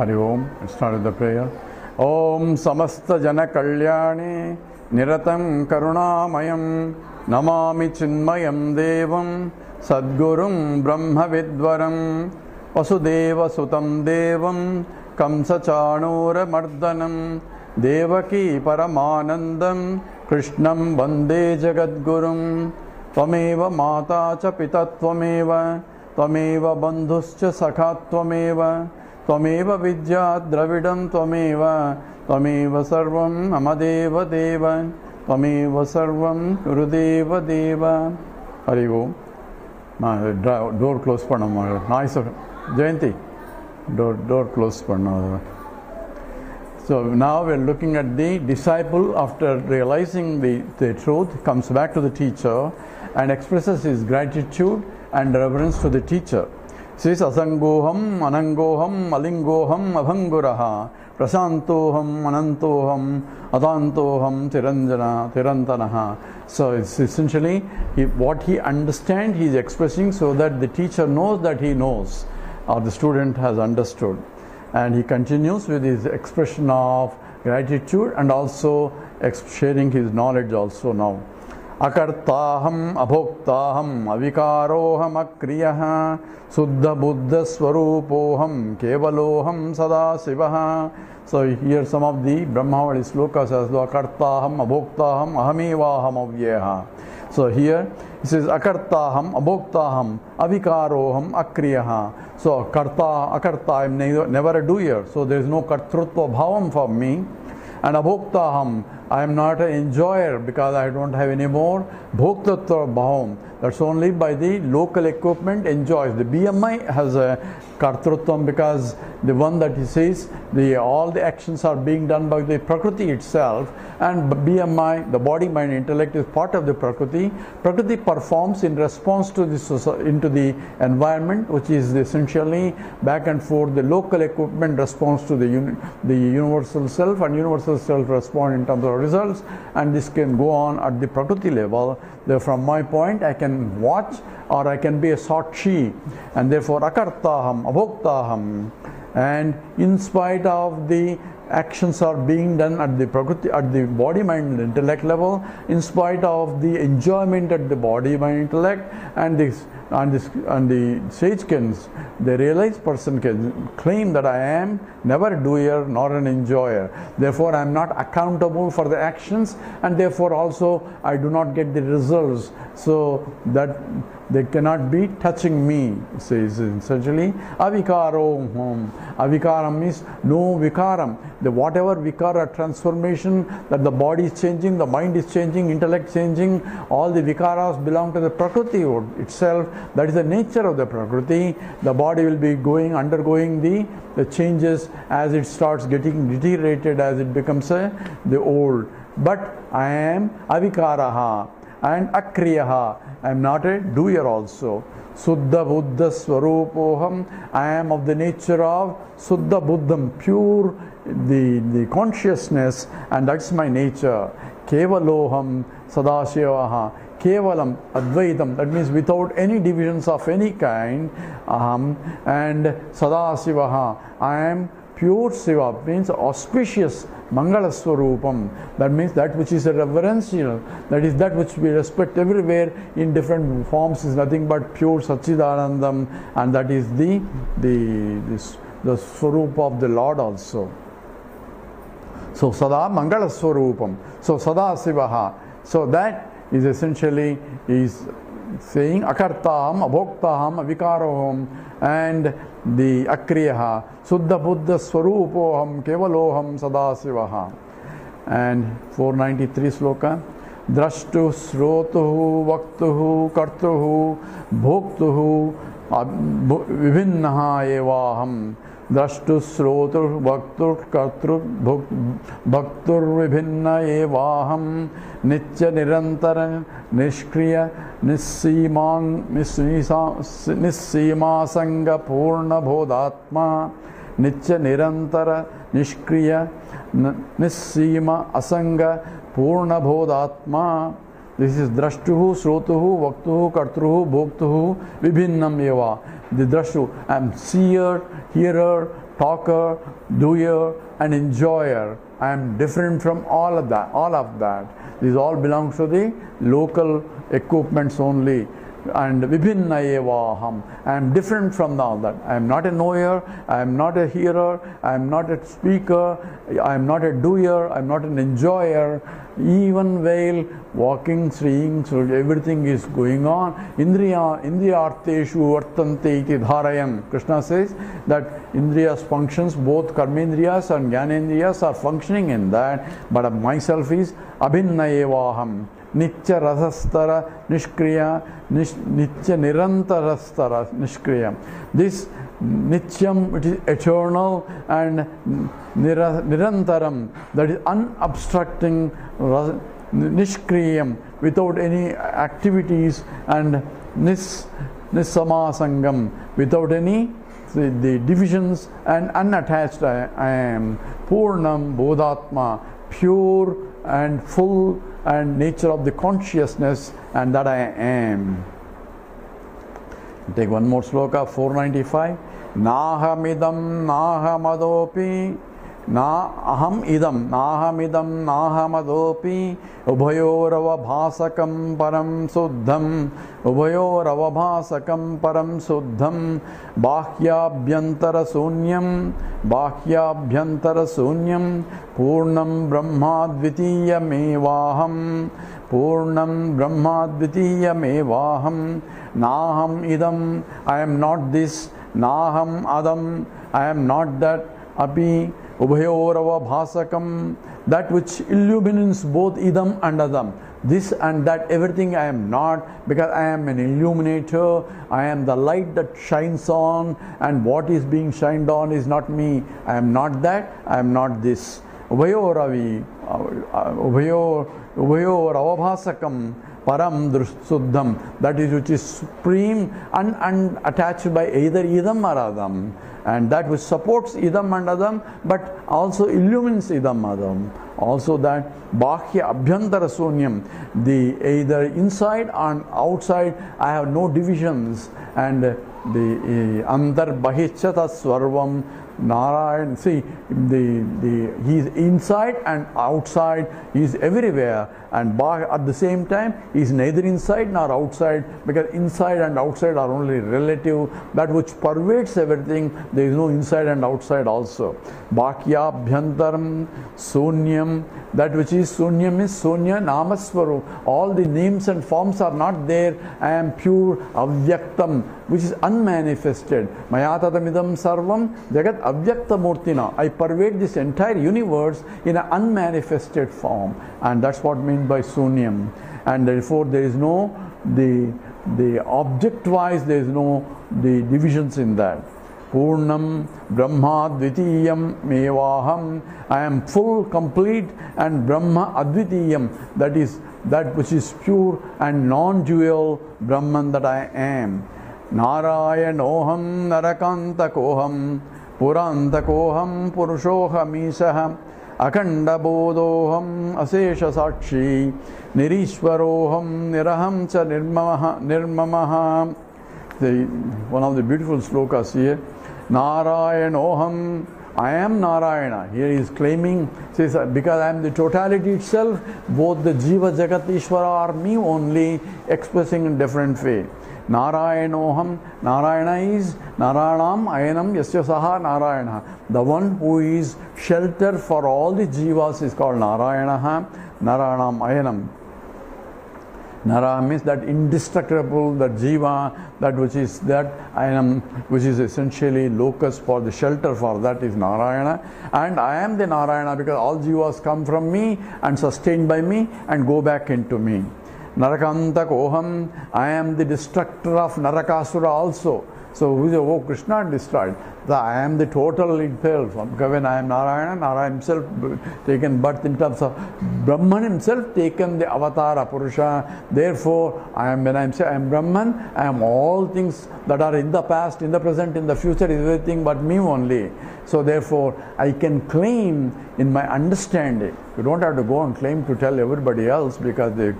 Hari Om. Let's start with the prayer. Om Samasta Jana Kalyani Niratam Karunamayam Namami Chinmayam Devam Sadgurum Brahma Vidvaram Vasudeva Sutam Devam Kamsa Chanura Mardanam Devaki Paramanandam Krishnam Vande Jagadgurum Tvameva Mata Cha Pita Tvameva Tvameva Bandhuscha Sakha Tvameva Tvameva Vidya Dravidam Tvameva Tvameva Sarvam Amadeva Deva Tvameva Sarvam Gurudeva Deva. Hari Om. Door close panna. Nice. Jayanti. Door close panna. So now we are looking at the disciple after realizing the truth, comes back to the teacher and expresses his gratitude and reverence to the teacher. Says Asangoham, Anangoham, Malingoham, Abhanguraha, Prasantoham, Anantoham, Adantoham, Tirantanaha. So it's essentially what he understands, he is expressing so that the teacher knows that he knows, or the student has understood. And he continues with his expression of gratitude and also sharing his knowledge also now. Akartaham abhoktaham avikaroham akriyaha suddha buddha swarupoham kevaloham sadasivaha. So here some of the Brahmavali slokas as well. Akartaham abhoktaham ahamevaham avyeha. So here it says akartaham abhoktaham avikaroham akriyaha. So akarta, I am never a doer. So there is no kartrutva bhavam for me. And abhoktaham, I am not an enjoyer because I don't have any more bhoktatva bhavam. That's only by the local equipment enjoys. The BMI has a kartrutvam because the one that he says, all the actions are being done by the Prakriti itself, and BMI, the body, mind, intellect, is part of the Prakriti. Prakriti performs in response to into the environment, which is essentially back and forth. The local equipment responds to the universal self, and universal self respond in terms of results, and this can go on at the Prakriti level. Therefore, from my point, I can watch or I can be a sakshi, and therefore akartaham, abhoktaham. And in spite of the actions are being done at the Prakriti, at the body, mind, and intellect level, in spite of the enjoyment at the body, mind, intellect, and the sage can, the realized person can claim that I am never a doer nor an enjoyer. Therefore, I am not accountable for the actions, and therefore also I do not get the results. So that they cannot be touching me, says essentially. Avikaro. Avikaram means no vikaram. The whatever vikara transformation that the body is changing, the mind is changing, intellect changing, all the vikaras belong to the Prakriti itself. That is the nature of the Prakriti. The body will be undergoing the changes as it starts getting deteriorated, as it becomes the old. But I am avikaraha and akriyaha. I am not a doer also. Suddha Buddha Swarupoham. I am of the nature of Suddha Buddham, pure the consciousness, and that's my nature. Kevaloham Sadashivaha. Kevalam Advaitam, that means without any divisions of any kind. And Sadasivaha, I am pure Siva, means auspicious Mangala Swarupam. That means that which is a reverential, that is that which we respect everywhere in different forms, is nothing but pure Satchidanandam, and that is the Swarupa of the Lord also. So Sada Mangala Swarupam. So Sada Sivaha. So that is essentially is saying akartaham, abhoktaham, avikaroham, and the akriyaha, suddha buddha swarupoham, kevaloham sadasivaha. And 493 sloka. Drashtu srotuhu vaktuhu kartuhu bhoktuhu vibhinnaha evaham. Drashtu srotur bhaktur kartur bhaktur vibhinna evaham. Nitya nirantara nishkriya nissima sanga purna bodhatma. Nitya nirantara nishkriya nissima asanga purna bodhatma. This is drashtuhu, srotuhu, vaktuhu, kartruhu, bhoktuhu, vibhinnam eva. The drashtu, I am seer, hearer, talker, doer, and enjoyer. I am different from all of that. All of that. These all belongs to the local equipments only. And vibhinna evaham. I am different from all that. I am not a knower, I am not a hearer, I am not a speaker, I am not a doer, I am not an enjoyer. Even while walking, seeing, so everything is going on. Indriyarteshu vartante iti dharayan. Krishna says that indriyas functions, both karmendriyas and jnanendriyas are functioning in that, but myself is abhinna evaham. Nitya rasastara nishkriya, nitya nirantarastara nishkriya. This nityam, it is eternal, and nirantaram, that is unobstructing, nishkriyam, without any activities, and nisamasangam, without any the divisions, and unattached I am. Purnam bodhatma, pure and full and nature of the consciousness, and that I am. Take one more sloka, 495. Nahamidam nahamadopi nahamidam nahamadopi ubhayoravabhasakam param suddham ubhayoravabhasakam param suddham bahyabhyantara sunyam purnam brahma dvitiyamevaham naham idam, I am not this, naham adam, I am not that, api ubhayorava bhasakam, that which illumines both idam and adam. This and that, everything I am not, because I am an illuminator. I am the light that shines on, and what is being shined on is not me. I am not that, I am not this. Ubhayoravi, ubhayoravabhasakam param suddham, that is which is supreme and unattached by either idam or adam, and that which supports idam and adam but also illumines idam adam. Also that bahya abhyantara sunyam, the either inside and outside I have no divisions, and the antar bahichata swarvam Narayan, see, he is inside and outside, he is everywhere, and at the same time he is neither inside nor outside, because inside and outside are only relative. That which pervades everything, there is no inside and outside also. Bhakya Bhyantaram Sunyam, that which is Sunyam is Sunya Namaswaru. All the names and forms are not there. I am pure Avyaktam, which is unmanifested. Mayatatamidam Sarvam Jagat Avyakta Murtina. I pervade this entire universe in an unmanifested form, and that's what meant by Sunyam. And therefore there is no the object wise, there is no the divisions in that. Purnam Brahma Dvitiyam Mevaham, I am full, complete, and Brahma Advitiyam, that is that which is pure and non-dual Brahman that I am. Narayanoham Narakantakoham Purantakoham Purushohamisaham Akhanda Bodhoham Asesha Sakshi Nirishwaroham Niraham Cha Nirmamaha. One of the beautiful slokas here. Narayanoham, I am Narayana. Here he is claiming, says, because I am the totality itself, both the Jiva Jagat Ishvara are me only, expressing in different way. Narayanoham, Narayana is Narayanam Ayanam Yasya Saha Narayana. The one who is shelter for all the Jivas is called Narayana, Narayanam Ayanam. Nara means that indestructible, that Jiva, that which is that Ayanam, which is essentially locus for the shelter for that is Narayana. And I am the Narayana because all Jivas come from me and sustained by me and go back into me. Narakantakoham, I am the destructor of Narakasura also. So who is Krishna destroyed? I am the total itself. When I am Narayana, Narayana himself taken birth in terms of Brahman himself taken the avatara Purusha. Therefore, when I am Brahman, I am all things that are in the past, in the present, in the future, everything but me only. So therefore, I can claim in my understanding. You don't have to go and claim to tell everybody else because they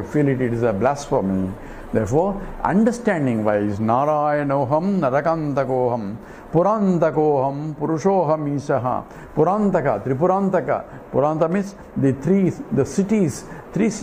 feel it is a blasphemy. Therefore, understanding wise, Narayanoham Narakantakoham Purantakoham Purushoham Ishaha. Purantaka, Tripurantaka. Puranta means the cities,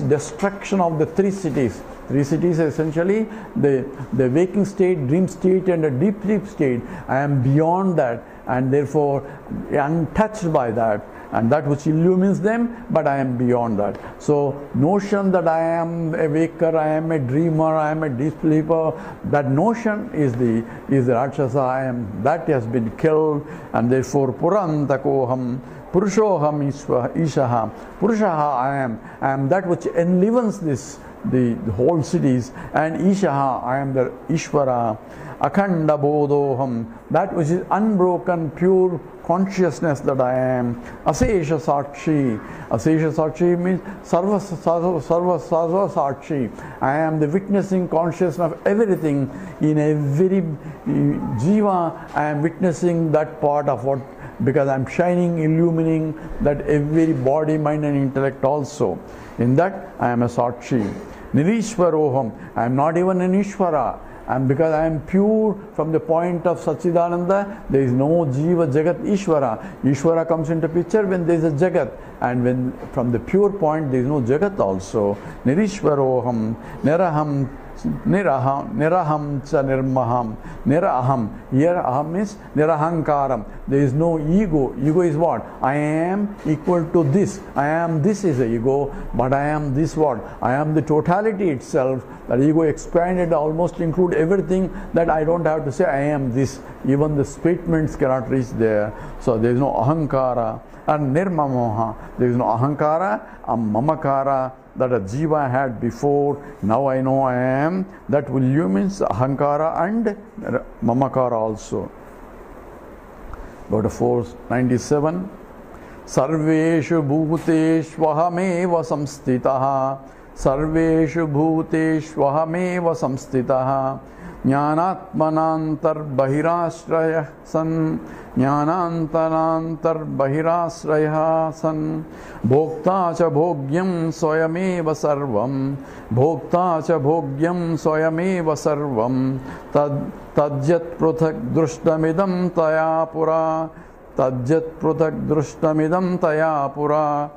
destruction of the three cities. Three cities are essentially the waking state, dream state, and a deep sleep state. I am beyond that, and therefore untouched by that, and that which illumines them, but I am beyond that. So notion that I am a waker, I am a dreamer, I am a deep sleeper, that notion is the Rakshasa. I am, that has been killed, and therefore Purantakoham Purushoham Ishaha. Purushaha I am that which enlivens the whole cities, and Ishaha, I am the Ishvara. Akhanda Bodhoham, that which is unbroken, pure consciousness that I am. Asesha Sakshi. Asesha Sakshi means Sarva Sakshi. I am the witnessing consciousness of everything. In every Jiva, I am witnessing that part of what, because I am shining, illumining that every body, mind and intellect also. In that, I am a Sakshi. Nirishwaroham, I am not even an Ishvara. And because I am pure from the point of Satchidananda, there is no Jiva, Jagat, Ishvara. Ishvara comes into picture when there is a Jagat. And when from the pure point there is no Jagat also. Nirishwaroham, Niraham cha nirmaham. Niraham. Here aham means nirahankaram. There is no ego. Ego is what? I am equal to this. I am, this is the ego, but I am this what? I am the totality itself. That ego expanded almost include everything, that I don't have to say I am this. Even the statements cannot reach there. So there is no ahankara. And nirmamoha. There is no ahankara and mamakara that a jiva had before. Now I know I am. That will illumines ahankara and mamakara also. Go to 497. Sarveshu bhuteshvahameva samstitaha. Sarveshu bhuteshvahameva samstitaha. Jnanatmanantar bahirashrayah san. Jnanantanantar bahirashrayah san. Bhokta cha bhogyam swayameva sarvam. Bhokta cha bhogyam swayameva sarvam. Tadjat pruthak drustamidam taya pura. Tadjat pruthak drustamidam taya pura.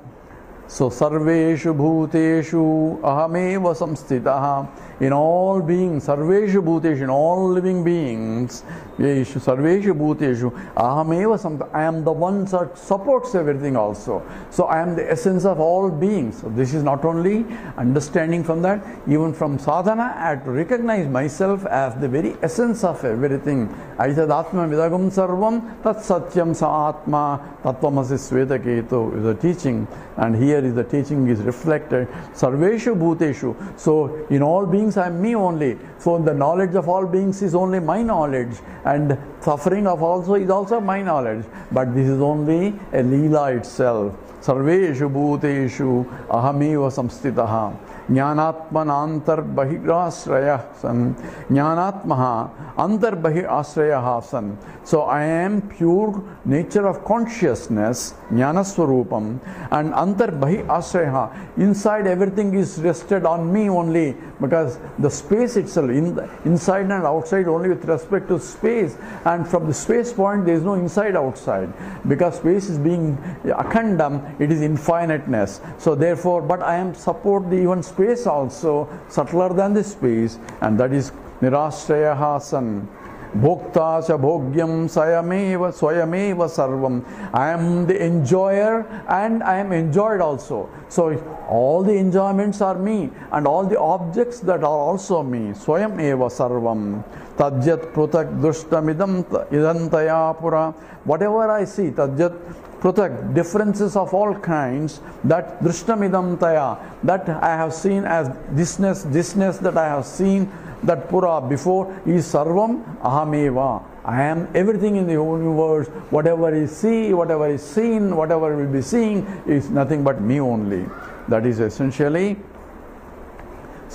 So sarveshu bhuteshu ahameva samstitaha. In all beings, sarveshu bhuteshu, in all living beings, sarveshu bhuteshu ahameva samstitaha. I am the one that supports everything also. So I am the essence of all beings. So this is not only understanding from that, even from sadhana, I have to recognize myself as the very essence of everything. Aitad atma vidagam sarvam tat satyam sa atma tattvamasi svetaketu is the teaching, and here is the teaching is reflected. Sarveshu bhuteshu. So in all beings I am me only. So the knowledge of all beings is only my knowledge, and suffering of also is also my knowledge. But this is only a leela itself. Sarveshu bhuteshu ahameva samstitaha. Jnanatman antar bahirasrayah san. Jnanatmaha antar bahirasrayah san. So I am pure nature of consciousness, jnanaswarupam, and antar bahirasrayah. Inside everything is rested on me only, because the space itself, inside and outside only with respect to space, and from the space point there is no inside outside, because space is being akhandam, it is infiniteness. So therefore, but I am support the even space also, subtler than the space, and that is nirashrayah san. Bhokta cha bhogyam swayameva sarvam. I am the enjoyer and I am enjoyed also. So all the enjoyments are me, and all the objects that are also me. Swayameva sarvam. Tadjat prutak dushtamidam idantaya pura. Whatever I see, tadjat prutak, differences of all kinds, that drishtamidam taya, that I have seen as thisness that I have seen, that pura before, is sarvam ahameva. I am everything in the universe. Whatever is seen, whatever is seen, whatever will be seen is nothing but me only. That is essentially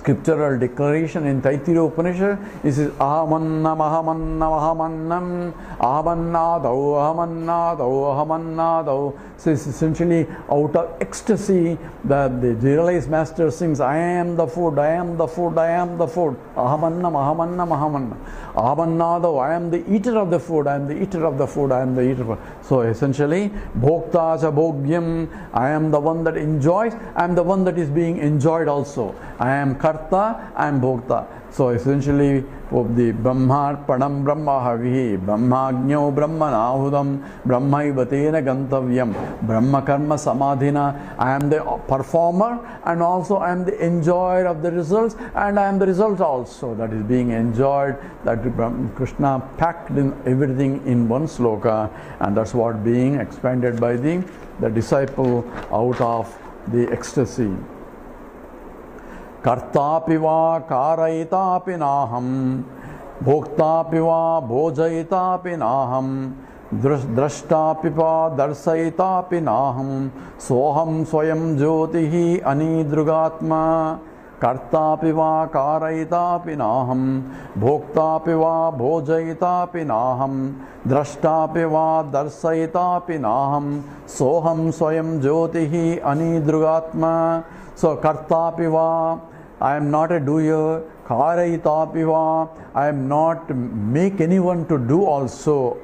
scriptural declaration in Taittiriya Upanishad. This is ahamannam ahamannam ahamannam ahamannadau ahamannadau ahamannadau. So it's essentially out of ecstasy that the realized master sings, I am the food, I am the food, I am the food. Ahamannam ahamannam ahamannam ahamannadau, I am the eater of the food, I am the eater of the food, I am the eater of the food. So essentially, bhokta cha bhogyam, I am the one that enjoys, I am the one that is being enjoyed also. I am karta, I am bhokta. So essentially, of the Brahma Padam Brahma Havihi, Brahmagno Brahmanahudam, Brahmaiva Tena Gantavyam, Brahma Karma Samadhina. I am the performer and also I am the enjoyer of the results, and I am the result also that is being enjoyed. That Krishna packed in everything in one sloka, and that's what being expanded by the disciple out of the ecstasy. Kartapi va karayitapi naham, bhoktapi va bhojayitapi naham, drashtapi va darsayitapi naham, soham swayam jyotihi anidrugatma. Kartapi va karayitapi naham, bhoktapi va bhojayitapi naham, drashtapi va darsayitapi naham, soham swayam jyotihi anidrugatma. So kartapi va, I am not a doer. Karayitapi va, I am not make anyone to do also.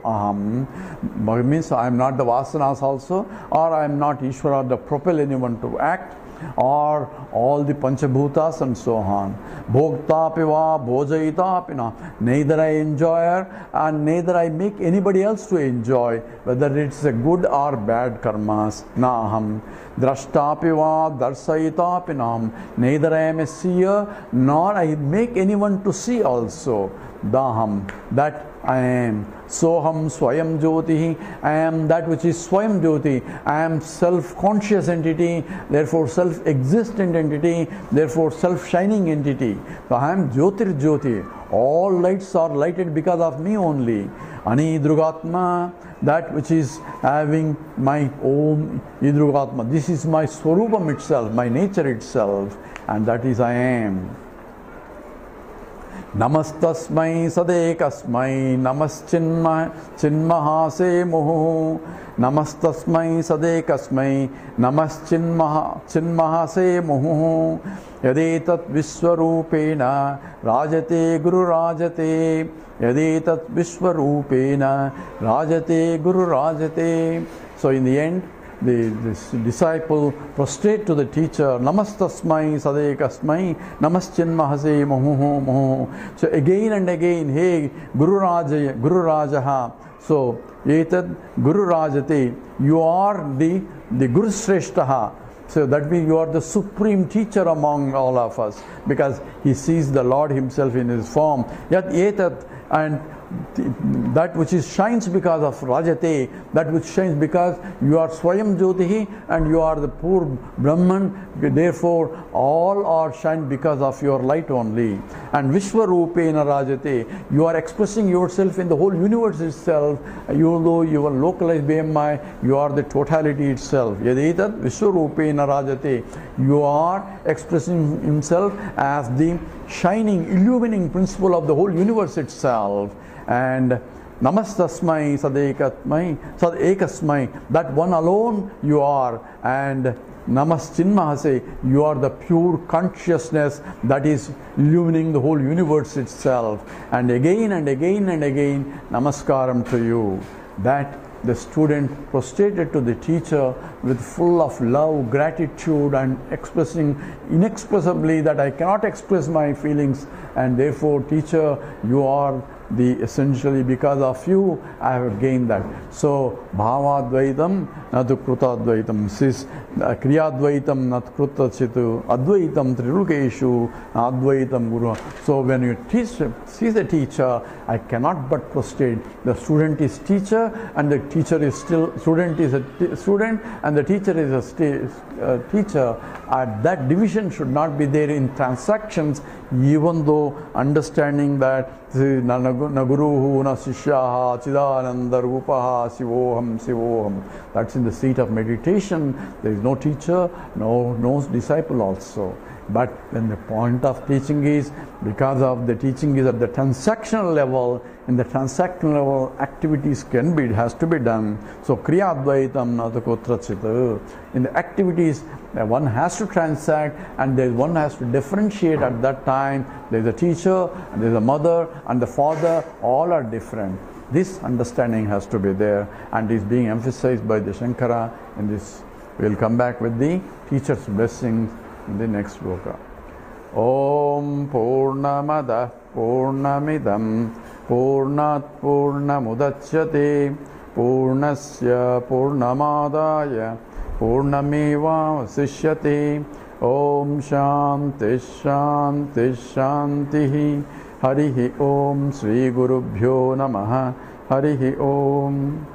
Means I am not the vasanas also, or I am not Ishvara to propel anyone to act, or all the panchabhutas and so on. Bhoktapi va bhojayitapi na, neither I enjoyer and neither I make anybody else to enjoy, whether it's a good or bad karmas. Naham. Drashtapi va darsayitapi nam, neither I am a seer nor I make anyone to see also. Daham, that I am. Soham swayam jyoti, I am that which is swayam jyoti. I am self-conscious entity, therefore self-existent entity, therefore self-shining entity. So I am jyotir jyoti. All lights are lighted because of me only. Anidrugatma, that which is having my own idrugatma. This is my swarupam itself, my nature itself, and that is I am. Namastasmai sadekasmai namaschinmahase muhu. Namastasmai sadekasmai namaschinmahase muhu. Yadetat vishwarupena rajate guru rajate. Yadetat vishwarupena rajate guru rajate. So in the end, the disciple prostrate to the teacher, namastasmai sadekasmai namaschinmahase muhu muhu. So again and again, hey Guru Rajaha. So etad Guru Rajate, you are the Guru Shreshtaha. So that means you are the supreme teacher among all of us, because he sees the Lord himself in his form. Yat etat, and that which is shines because of Rajate, that which shines because you are Swayam Jyotihi and you are the poor Brahman, therefore all are shine because of your light only. And Vishwarupena Rajate, you are expressing yourself in the whole universe itself, even though you are localized BMI, you are the totality itself. Yaditat Vishwarupena Rajate, you are expressing himself as the shining, illumining principle of the whole universe itself. And namastasmai sadekasmai, that one alone you are. And namaschinmahase, you are the pure consciousness that is illumining the whole universe itself. And again and again and again, namaskaram to you. That the student prostrated to the teacher with full of love, gratitude, and expressing inexpressibly that I cannot express my feelings, and therefore teacher, you are the essentially because of you I have gained that. So bhavadvaitam natu krutadvaitam, sis kriyadvaitam nat krutachitu advaitam trilukeshu advaitam guru. So when you see the teacher, I cannot but prostrate. The student is teacher and the teacher is still student is a student and the teacher is a teacher. That division should not be there in transactions, even though understanding that na guruhu na sishyaha chidananda rupaha sivoham sivoham, that's in the seat of meditation. There is no teacher, no disciple also. But when the point of teaching is, because of the teaching is at the transactional level, in the transactional level activities has to be done. So Kriya Advaitam Natakotrachita. In the activities, one has to transact, and one has to differentiate at that time. There is a teacher, and there is a mother, and the father, all are different. This understanding has to be there, and is being emphasized by the Shankara in this. We will come back with the teacher's blessings in the next sloka. Om Purnamada Purnamidam Purnat Purnamudachyate Purnasya Purnamadaya Purnameva Vasishyate. Om Shanti Shanti Shanti. Harihi Om Sri Gurubhyo Namaha. Harihi Om.